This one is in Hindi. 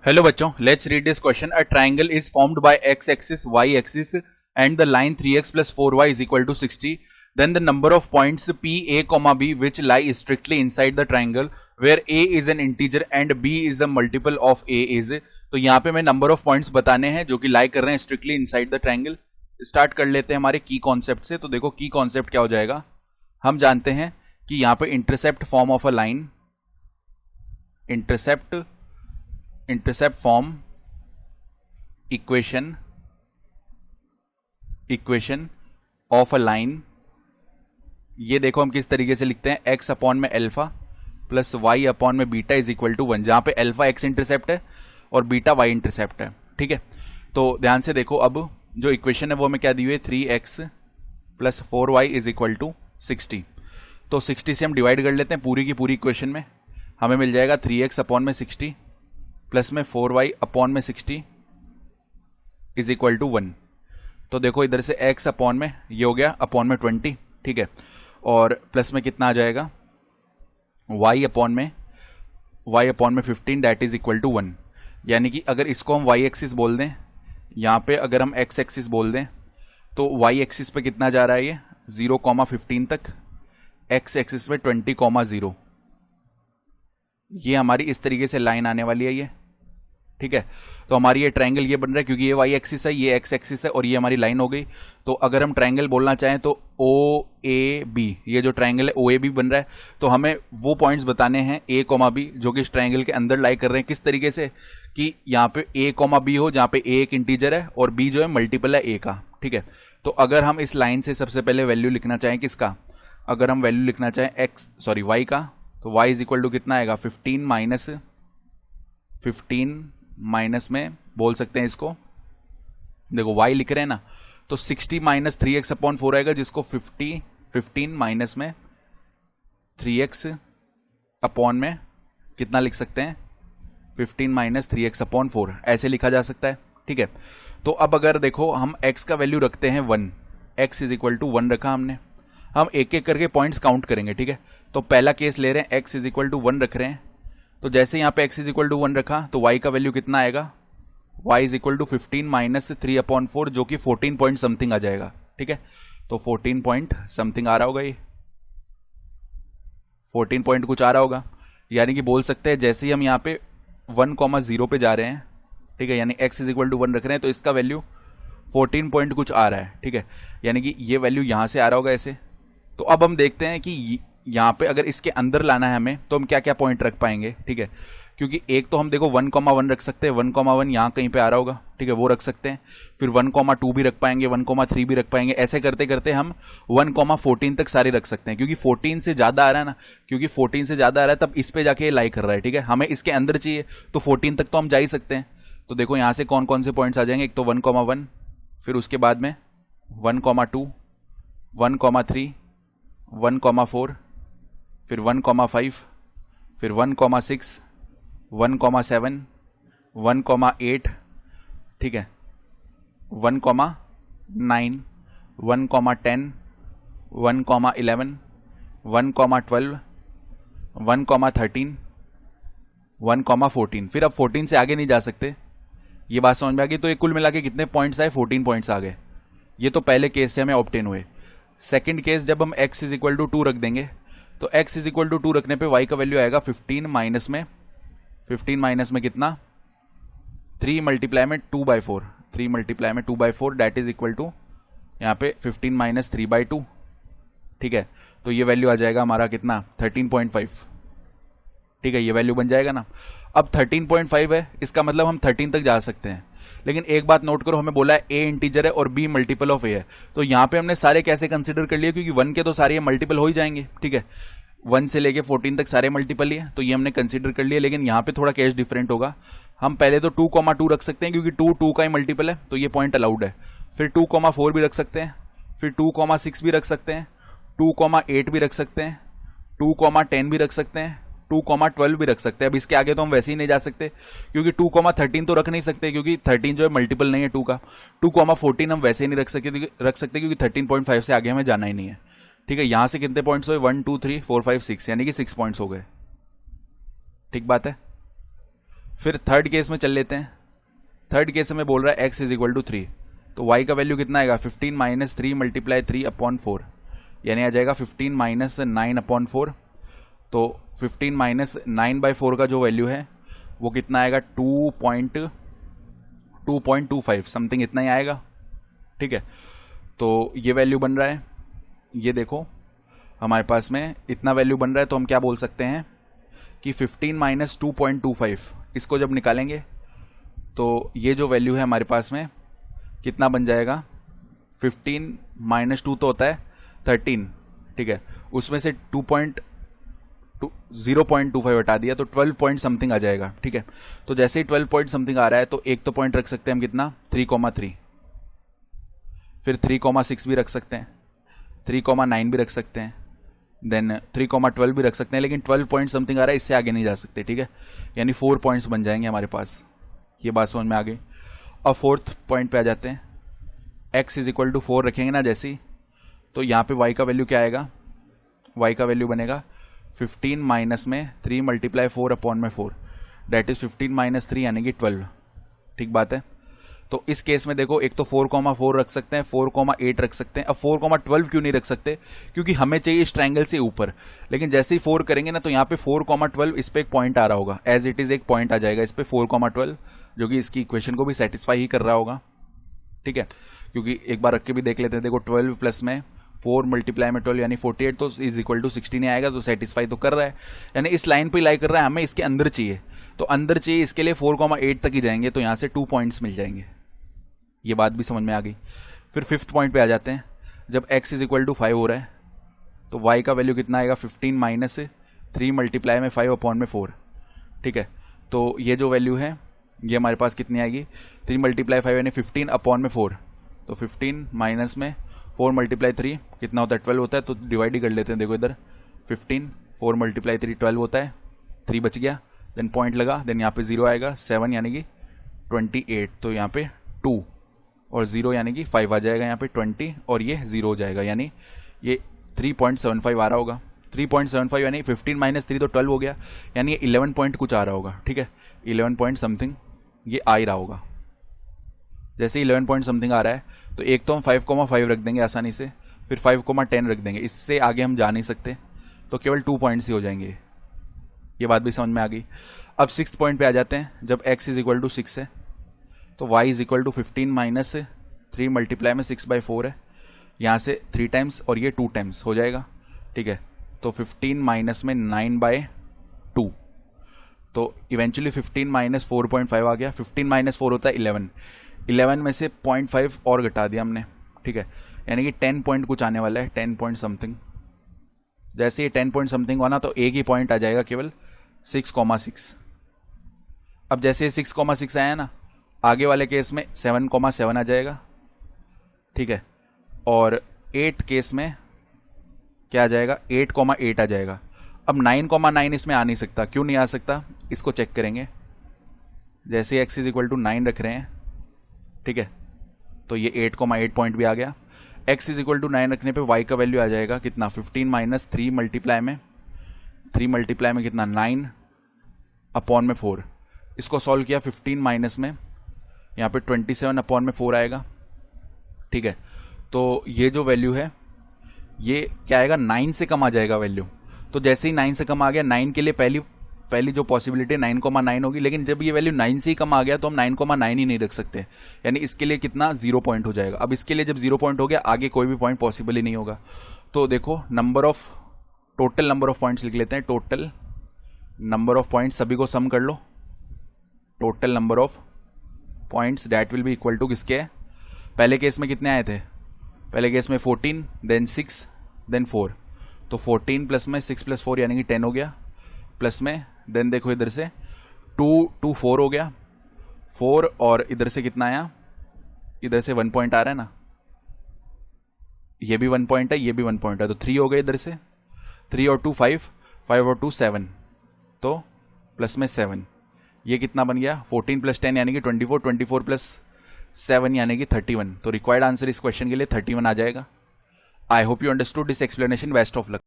हेलो बच्चों, let's read this question. A triangle is formed by x axis, y axis and the line 3x plus 4y is equal to 60. Then the number of points P, A, B which lie strictly inside the triangle where A is an integer and B is a multiple of A is. तो यहाँ पे मैं नंबर ऑफ पॉइंट्स बताने हैं जो कि लाई कर रहे हैं strictly inside the triangle. Start कर लेते हैं हमारे की कॉन्सेप्ट से. तो देखो की कॉन्सेप्ट क्या हो जाएगा. हम जानते हैं कि यहाँ पे intercept form of a line, intercept form equation of a line. ये देखो हम किस तरीके से लिखते हैं, x अपॉन में अल्फा प्लस y अपॉन में बीटा इज इक्वल टू 1, जहां पे अल्फा x इंटरसेप्ट है और बीटा y इंटरसेप्ट है. ठीक है, तो ध्यान से देखो. अब जो इक्वेशन है वो हमें क्या दी हुई है, 3x plus 4y is equal to 60. तो 60 से हम डिवाइड कर लेते हैं पूरी की पूरी इक्वेशन में. हमें मिल जाएगा 3x अपॉन में 60 प्लस में 4y अपॉन में 60 इज इक्वल टू 1. तो देखो इधर से x अपॉन में ये हो गया अपॉन में 20. ठीक है, और प्लस में कितना आ जाएगा, y अपॉन में 15 दैट इज इक्वल टू 1. यानी कि अगर इसको हम y एक्सिस बोल दें, यहाँ पे अगर हम x एक्सिस बोल दें तो y एक्सिस पे कितना जा रहा है, ये 0,15 तक, x एक्सिस पे 20,0. ये हमारी इस तरीके से लाइन आने वाली है ये. ठीक है, तो हमारी ये ट्रायंगल ये बन रहा है क्योंकि ये y एक्सिस है, ये x एक्सिस है और ये हमारी लाइन हो गई. तो अगर हम ट्रायंगल बोलना चाहें तो OAB, ये जो ट्रायंगल है OAB बन रहा है. तो हमें वो पॉइंट्स बताने हैं A, B जो कि इस ट्रायंगल के अंदर लाई कर रहे हैं. किस तरीके से कि यहाँ पे A, B हो, जहाँ पे A एक इंटीजर है और B जो है मल्टीपल है A का. ठीक है, तो अगर हम इस लाइन से सबसे पहले वैल्यू लिखना चाहें किसका, अगर हम वैल्यू लिखना चाहें y का, तो y इज इक्वल टू कितना आएगा, 15 माइनस में बोल सकते हैं इसको. देखो y लिख रहे हैं ना, तो 60 माइनस 3x अपॉन 4 आएगा, जिसको 15 माइनस में 3x अपॉन में कितना लिख सकते हैं, 15 माइनस 3x अपॉन 4 ऐसे लिखा जा सकता है. ठीक है, तो अब अगर देखो हम x का वैल्यू रखते हैं 1, x इज इक्वल टू 1 रखा हमने. हम एक एक करके पॉइंट्स काउंट करेंगे. ठीक है, तो पहला केस ले रहे हैं, x इज इक्वल टू 1 रख रहे हैं. तो जैसे यहाँ पे x इज इक्वल टू 1 रखा तो y का वैल्यू कितना आएगा, y is equal to 15 minus 3 upon 4 जो कि 14 पॉइंट समथिंग आ जाएगा. ठीक है, तो 14 पॉइंट समथिंग आ रहा होगा, ये 14 पॉइंट कुछ आ रहा होगा. यानी कि बोल सकते हैं जैसे ही हम यहाँ पे 1,0 पे जा रहे हैं, ठीक है, यानी x इज इक्वल टू 1 रख रहे हैं तो इसका वैल्यू 14 पॉइंट कुछ आ रहा है. ठीक है, यानी कि ये वैल्यू यहाँ से आ रहा होगा ऐसे. तो अब हम देखते हैं कि यहाँ पे अगर इसके अंदर लाना है हमें तो हम क्या क्या पॉइंट रख पाएंगे. ठीक है, क्योंकि एक तो हम देखो 1,1 रख सकते हैं, 1,1 यहाँ कहीं पे आ रहा होगा. ठीक है, वो रख सकते हैं. फिर 1,2 भी रख पाएंगे, 1,3 भी रख पाएंगे. ऐसे करते करते हम 1,14 तक सारे रख सकते हैं, क्योंकि 14 से ज़्यादा आ रहा है ना, क्योंकि 14 से ज़्यादा आ रहा है तब इस पे जाके लाई कर रहा है. ठीक है, हमें इसके अंदर चाहिए तो 14 तक तो हम जा ही सकते हैं. तो देखो यहाँ से कौन कौन से पॉइंट्स आ जाएंगे, एक तो 1,1, फिर उसके बाद में 1,2, 1,3, 1,4, फिर 1,5, फिर 1,6, 1,7, 1,8, ठीक है, 1,9, 1,10, 1,11, 1,12, 1,13, 1,14. फिर अब 14 से आगे नहीं जा सकते. ये बात समझ में आ गई. तो ये कुल मिला के कितने पॉइंट्स आए, 14 पॉइंट्स आ गए. ये तो पहले केस से हमें ऑब्टेन हुए. सेकंड केस जब हम x इज इक्वल टू 2 रख देंगे तो x इज इक्वल टू 2 रखने पे y का वैल्यू आएगा 15 माइनस में कितना, 3 मल्टीप्लाई में 2/4, 3 मल्टीप्लाई में 2/4 दैट इज इक्वल टू यहाँ पे 15 माइनस 3/2. ठीक है, तो ये वैल्यू आ जाएगा हमारा कितना, 13.5. ठीक है, ये वैल्यू बन जाएगा ना. अब 13.5 है, इसका मतलब हम 13 तक जा सकते हैं. लेकिन एक बात नोट करो, हमें बोला है a इंटीजर है और b मल्टीपल ऑफ a है. तो यहाँ पे हमने सारे कैसे कंसीडर कर लिए, क्योंकि 1 के तो सारे मल्टीपल हो ही जाएंगे. ठीक है, 1 से लेके 14 तक सारे मल्टीपल ही है, तो ये हमने कंसीडर कर लिया. लेकिन यहाँ पे थोड़ा केस डिफरेंट होगा. हम पहले तो 2,2 रख सकते हैं क्योंकि 2 का ही मल्टीपल है, तो ये पॉइंट अलाउड है. फिर 2,4 भी रख सकते हैं, फिर 2,6 भी रख सकते हैं, 2,8 भी रख सकते हैं, 2,10 भी रख सकते हैं, 2,12 भी रख सकते हैं. अब इसके आगे तो हम वैसे ही नहीं जा सकते क्योंकि 2,13 तो रख नहीं सकते, क्योंकि 13 जो है मल्टीपल नहीं है 2 का. 2,14 हम वैसे ही नहीं रख सकते क्योंकि 13.5 से आगे हमें जाना ही नहीं है. ठीक है, यहां से कितने पॉइंट्स हुए, 1 2 3 4 5 6, यानी कि 6 पॉइंट्स हो गए. ठीक बात है. फिर थर्ड केस में चल लेते हैं। थर्ड केस में बोल रहा है x इज इक्वल टू 3, तो y का वैल्यू कितना आएगा 15 माइनस 3 मल्टीप्लाई 3 अपॉन 4, यानी आ जाएगा 15 माइनस 9 अपॉन 4। तो 15 माइनस 9/4 का जो वैल्यू है वो कितना आएगा 2.25 समथिंग इतना ही आएगा। ठीक है, तो ये वैल्यू बन रहा है, ये देखो हमारे पास में इतना वैल्यू बन रहा है। तो हम क्या बोल सकते हैं कि 15 माइनस 2.25 इसको जब निकालेंगे तो ये जो वैल्यू है हमारे पास में कितना बन जाएगा, 15 माइनस 2 तो होता है 13, ठीक है, उसमें से 0.25 हटा दिया तो 12 पॉइंट समथिंग आ जाएगा। ठीक है, तो जैसे ही 12 पॉइंट समथिंग आ रहा है तो एक तो पॉइंट रख सकते हैं हम कितना 3,3, फिर 3,6 भी रख सकते हैं, 3,9 भी रख सकते हैं, देन 3,12 भी रख सकते हैं, लेकिन 12 पॉइंट समथिंग आ रहा है, इससे आगे नहीं जा सकते। ठीक है, यानी 4 पॉइंट्स बन जाएंगे हमारे पास। ये बात समझ में आ गई। अब फोर्थ पॉइंट पे आ जाते हैं। x इज इक्वल टू 4 रखेंगे ना जैसे ही, तो यहाँ पे y का वैल्यू क्या आएगा, y का वैल्यू बनेगा 15 माइनस में 3 मल्टीप्लाई 4 अपॉन में 4, डेट इज 15 माइनस 3 यानी कि 12। ठीक बात है। तो इस केस में देखो, एक तो 4,4 रख सकते हैं, 4,8 रख सकते हैं। अब 4,12 क्यों नहीं रख सकते, क्योंकि हमें चाहिए इस ट्रायंगल से ऊपर, लेकिन जैसे ही 4 करेंगे ना तो यहाँ पे 4,12 इस पे एक पॉइंट आ रहा होगा, एज इट इज एक पॉइंट आ जाएगा इस पे 4,12, जो कि इसकी इक्वेशन को भी सेटिस्फाई ही कर रहा होगा। ठीक है, क्योंकि एक बार रख के भी देख लेते हैं। देखो 12 प्लस में 4 मल्टीप्लाई में 12 यानी 48, तो इज इक्वल टू 16 आएगा, तो सेटिस्फाई तो कर रहा है, यानी इस लाइन पे लाई कर रहा है। हमें इसके अंदर चाहिए, तो अंदर चाहिए, इसके लिए 4,8 तक ही जाएंगे, तो यहाँ से 2 पॉइंट्स मिल जाएंगे। ये बात भी समझ में आ गई। फिर फिफ्थ पॉइंट पे आ जाते हैं। जब x इज इक्वल टू 5 हो रहा है तो y का वैल्यू कितना आएगा 15 माइनस 3 मल्टीप्लाई में 5 अपॉन में 4। ठीक है, तो ये जो वैल्यू है ये हमारे पास कितनी आएगी, 3 मल्टीप्लाई 5 यानी 15 अपॉन में 4, तो 15 माइनस में 4 मल्टीप्लाई 3 कितना होता है 12 होता है, तो डिवाइड ही कर लेते हैं। देखो इधर 15 4 मल्टीप्लाई 3 12 होता है, 3 बच गया, देन पॉइंट लगा, देन यहाँ पे 0 आएगा, 7 यानी कि 28, तो यहाँ पे 2 और 0 यानी कि 5 आ जाएगा, यहाँ पे 20 और ये 0 हो जाएगा, यानी ये 3.75 आ रहा होगा। 3.75 यानी 15 माइनस 3 तो 12 हो गया, यानी ये 11 पॉइंट कुछ आ रहा होगा। ठीक है, 11 पॉइंट समथिंग ये आ ही रहा होगा। जैसे 11 पॉइंट समथिंग आ रहा है तो एक तो हम 5,5 रख देंगे आसानी से, फिर 5,10 रख देंगे, इससे आगे हम जा नहीं सकते, तो केवल 2 पॉइंट्स ही हो जाएंगे। ये बात भी समझ में आ गई। अब 6th पॉइंट पे आ जाते हैं। जब x इज इक्वल टू 6 है तो y is equal to 15 minus 3 multiply में 6/4 है, यहाँ से 3 टाइम्स और ये 2 टाइम्स हो जाएगा। ठीक है, तो 15 माइनस में 9/2, तो इवेंचुअली 15 माइनस 4.5 आ गया। 15 माइनस 4 होता है 11, 11 में से 0.5 और घटा दिया हमने। ठीक है, यानी कि 10 पॉइंट कुछ आने वाला है, 10 पॉइंट समथिंग। जैसे ये 10 पॉइंट समथिंग होना तो एक ही पॉइंट आ जाएगा केवल 6,6। अब जैसे 6,6 आया ना, आगे वाले केस में 7,7 आ जाएगा। ठीक है, और 8th केस में क्या आ जाएगा 8,8 आ जाएगा। अब 9,9 इसमें आ नहीं सकता। क्यों नहीं आ सकता, इसको चेक करेंगे। जैसे x इज इक्वल टू 9 रख रहे हैं, ठीक है, तो ये 8,8 पॉइंट भी आ गया। x इज इक्वल टू 9 रखने पे y का वैल्यू आ जाएगा कितना 15 माइनस 3 मल्टीप्लाई में कितना 9 अपॉन में 4। इसको सॉल्व किया 15 माइनस में यहाँ पे 27 अपॉन में 4 आएगा। ठीक है, तो ये जो वैल्यू है ये क्या आएगा 9 से कम आ जाएगा वैल्यू। तो जैसे ही 9 से कम आ गया, 9 के लिए पहली जो पॉसिबिलिटी 9,9 होगी, लेकिन जब ये वैल्यू 9 से ही कम आ गया तो हम 9,9 ही नहीं रख सकते, यानी इसके लिए कितना 0 पॉइंट हो जाएगा। अब इसके लिए जब 0 पॉइंट हो गया, आगे कोई भी पॉइंट पॉसिबल ही नहीं होगा। तो देखो टोटल नंबर ऑफ पॉइंट्स लिख लेते हैं। टोटल नंबर ऑफ पॉइंट्स सभी को सम कर लो। Total number of points that will be equal to किसके है, पहले केस में कितने आए थे, पहले केस में 14 देन 6 देन 4, तो 14 प्लस में 6 प्लस 4 यानी कि 10 हो गया, प्लस में देन देखो इधर से 2 4 हो गया, 4 और इधर से कितना आया, इधर से 1 पॉइंट आ रहा है ना, ये भी 1 पॉइंट है, ये भी 1 पॉइंट है, तो 3 हो गए इधर से, 3 और 2 5, 5 और 2 7, तो प्लस में 7, ये कितना बन गया 14 प्लस 10 यानी कि 24, 24 प्लस 7 यानी कि 31। तो रिक्वायर्ड आंसर इस क्वेश्चन के लिए 31 आ जाएगा। I hope you understood this explanation. Best of luck.